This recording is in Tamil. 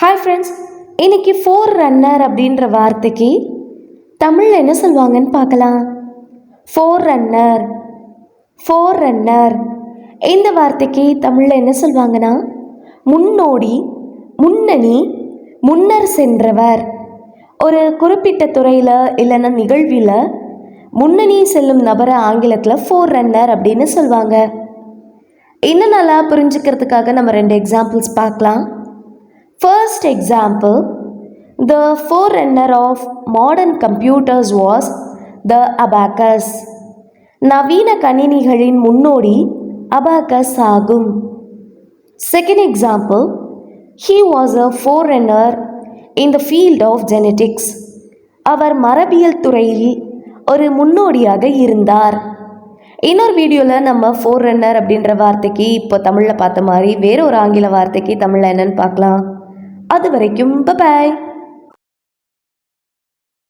ஹாய் ஃப்ரெண்ட்ஸ், இன்னைக்கு ஃபோர் ரன்னர் அப்படின்ற வார்த்தைக்கு தமிழில் என்ன சொல்லுவாங்கன்னு பார்க்கலாம். ஃபோர் ரன்னர், ஃபோர் ரன்னர் இந்த வார்த்தைக்கு தமிழில் என்ன சொல்லுவாங்கன்னா முன்னோடி, முன்னணி, முன்னர் சென்றவர். ஒரு குறிப்பிட்ட துறையில் இல்லைன்னா நிகழ்வில் முன்னணி செல்லும் நபரை ஆங்கிலத்தில் ஃபோர் ரன்னர் அப்படின்னு சொல்லுவாங்க. இன்னும் நல்லா புரிஞ்சுக்கிறதுக்காக நம்ம 2 எக்ஸாம்பிள்ஸ் பார்க்கலாம். First example, the forerunner of modern computers was the abacus. நவீன கணினிகளின் முன்னோடி அபாகஸ் ஆகும். Second example, he was a forerunner in the field of genetics. அவர் மரபியல் துறையில் ஒரு முன்னோடியாக இருந்தார். இன்னொரு வீடியோவில் நம்ம ஃபோர் ரன்னர் அப்படின்ற வார்த்தைக்கு இப்போ தமிழில் பார்த்த மாதிரி வேற ஒரு ஆங்கில வார்த்தைக்கு தமிழில் என்னன்னு பார்க்கலாம். அது வரைக்கும் பை.